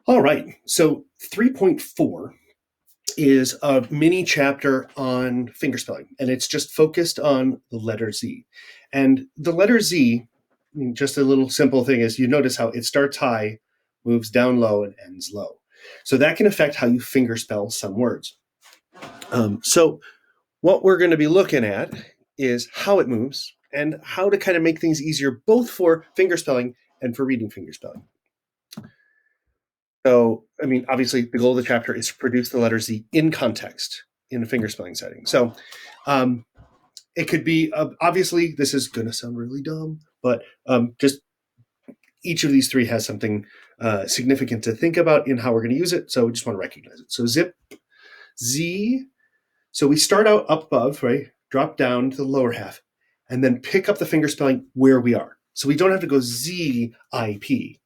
All right. So 3.4 is a mini chapter on fingerspelling, and it's just focused on the letter Z. And the letter Z, I mean, just a little simple thing is you notice how it starts high, moves down low, and ends low. So that can affect how you fingerspell some words. So what we're going to be looking at is how it moves and how to kind of make things easier, both for fingerspelling and for reading fingerspelling. So, I mean, obviously, the goal of the chapter is to produce the letter Z in context in a fingerspelling setting. So, it could be obviously this is going to sound really dumb, but just each of these three has something significant to think about in how we're going to use it. So, we just want to recognize it. So, zip, Z. So we start out up above, right? Drop down to the lower half, and then pick up the fingerspelling where we are. So we don't have to go Z I P.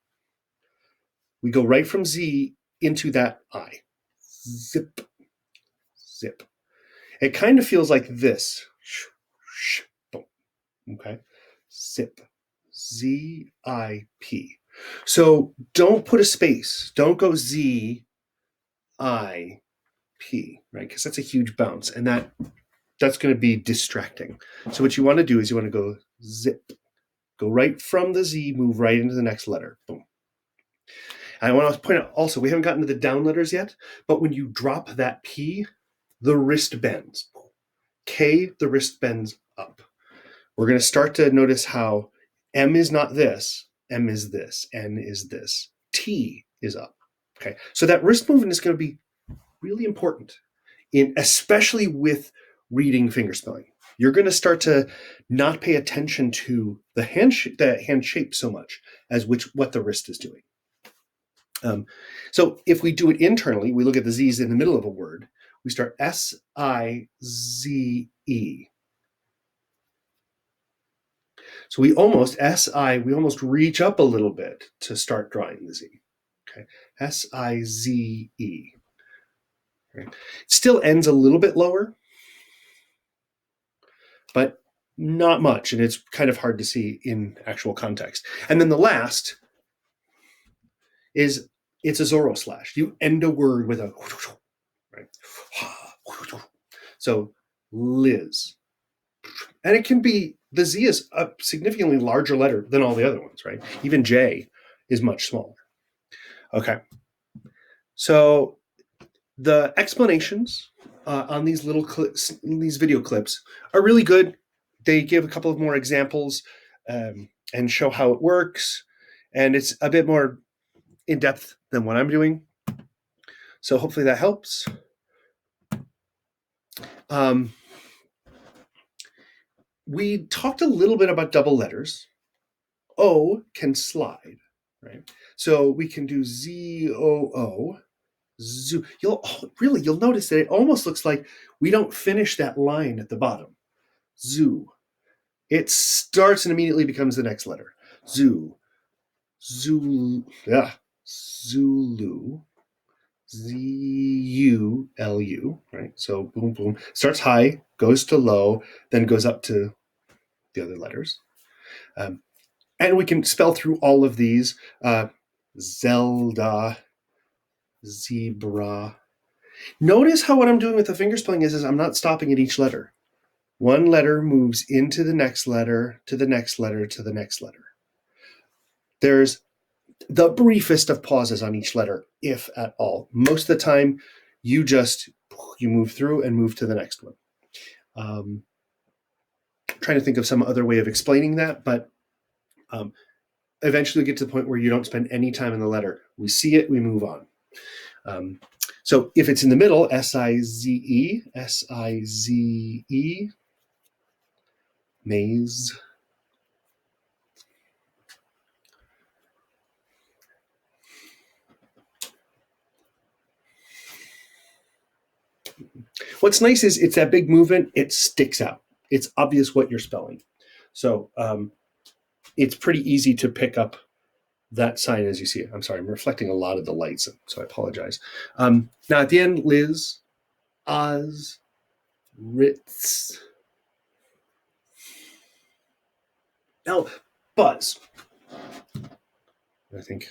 We go right from Z into that I. Zip, zip. It kind of feels like this. Okay. Zip. Z I P. So don't put a space. Don't go Z I P, right? Because that's a huge bounce, and that's going to be distracting. So what you want to do is you want to go zip. Go right from the Z, move right into the next letter. Boom. And I want to point out also, we haven't gotten to the down letters yet, but when you drop that P, the wrist bends. K, the wrist bends up. We're going to start to notice how M is not this, M is this, N is this, T is up. Okay, so that wrist movement is going to be really important, especially with reading fingerspelling. You're going to start to not pay attention to the hand shape so much as what the wrist is doing. So if we do it internally, we look at the Z's in the middle of a word. We start S-I-Z-E. So we almost reach up a little bit to start drawing the Z. Okay, S-I-Z-E. Right. It still ends a little bit lower, but not much, and it's kind of hard to see in actual context. And then the last is it's a Zorro slash. You end a word with a right. So Liz, and it can be the Z is a significantly larger letter than all the other ones, right? Even J is much smaller. Okay, so the explanations on these little clips, these video clips, are really good. They give a couple of more examples and show how it works, and it's a bit more in depth than what I'm doing. So hopefully that helps. We talked a little bit about double letters. O can slide, right? So we can do Z-O-O. Zoo. You'll notice that it almost looks like we don't finish that line at the bottom. Zoo. It starts and immediately becomes the next letter. Zoo. Zulu. Yeah. Zulu. Z-U-L-U. Right? So boom, boom. Starts high, goes to low, then goes up to the other letters. And we can spell through all of these. Zelda. Zebra. Notice how what I'm doing with the fingerspelling is I'm not stopping at each letter. One letter moves into the next letter, to the next letter, to the next letter. There's the briefest of pauses on each letter, if at all. Most of the time, you move through and move to the next one. Trying to think of some other way of explaining that, but eventually get to the point where you don't spend any time in the letter. We see it, we move on. So if it's in the middle, S-I-Z-E, S-I-Z-E, maze. What's nice is it's that big movement, it sticks out. It's obvious what you're spelling. So it's pretty easy to pick up that sign as you see it. I'm sorry, I'm reflecting a lot of the lights, so I apologize. Now at the end, Liz, Oz, Ritz. Now, Buzz. I think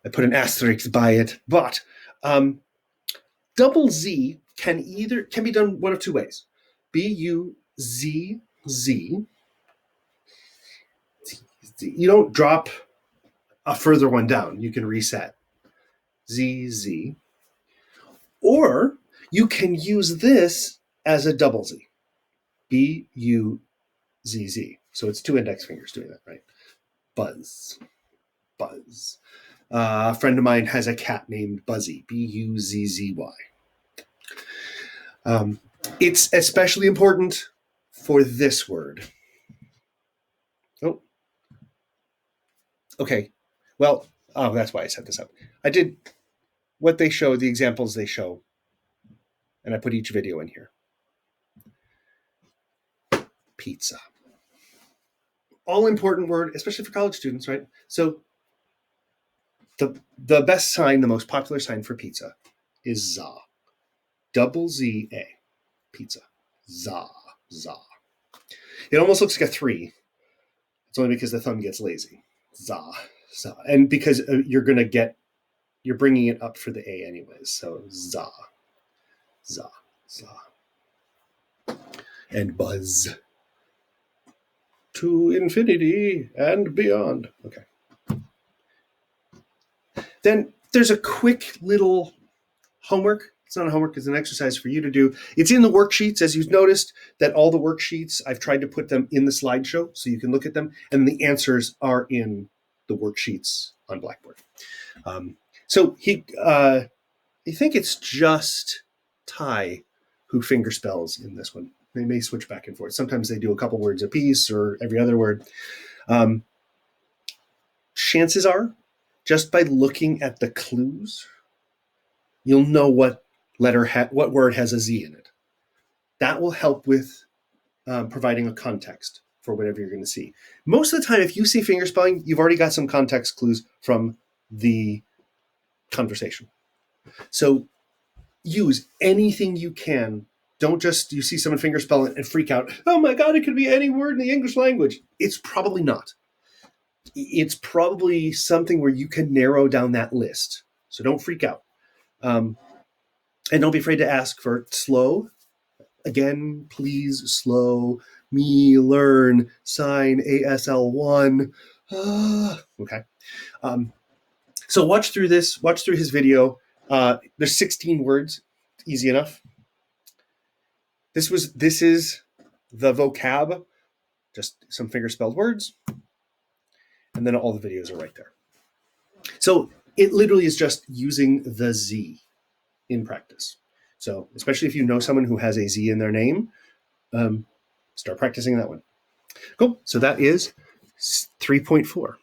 I put an asterisk by it, but double Z can be done one of two ways. B-U-Z-Z. You don't drop a further one down. You can reset. Z-Z. Or you can use this as a double Z. B-U-Z-Z. So it's two index fingers doing that, right? Buzz. Buzz. A friend of mine has a cat named Buzzy. B-U-Z-Z-Y. It's especially important for this word. Oh. Okay. Well, that's why I set this up. I did what they show, the examples they show, and I put each video in here. Pizza. All important word, especially for college students, right? So the best sign, the most popular sign for pizza is za. Double Z-A. Pizza. Za. Za. It almost looks like a 3. It's only because the thumb gets lazy. Za. Za. And because you're bringing it up for the A anyways. So za. Za. Za. And buzz. To infinity and beyond. Okay. Then there's a quick little homework. It's not a homework, it's an exercise for you to do. It's in the worksheets. As you've noticed that all the worksheets, I've tried to put them in the slideshow so you can look at them. And the answers are in the worksheets on Blackboard. So I think it's just Ty who fingerspells in this one. They may switch back and forth. Sometimes they do a couple words a piece or every other word. Chances are, just by looking at the clues, you'll know what word has a Z in it. That will help with providing a context for whatever you're going to see. Most of the time, if you see fingerspelling, you've already got some context clues from the conversation. So use anything you can. Don't just, you see someone fingerspell it and freak out. Oh my God, it could be any word in the English language. It's probably not. It's probably something where you can narrow down that list. So don't freak out. And don't be afraid to ask for slow. Again, please, slow, me, learn, sign, ASL1. Okay. So watch through his video. There's 16 words, easy enough. This is the vocab, just some fingerspelled words, and then all the videos are right there. So it literally is just using the Z in practice. So especially if you know someone who has a Z in their name, start practicing that one. Cool. So that is 3.4.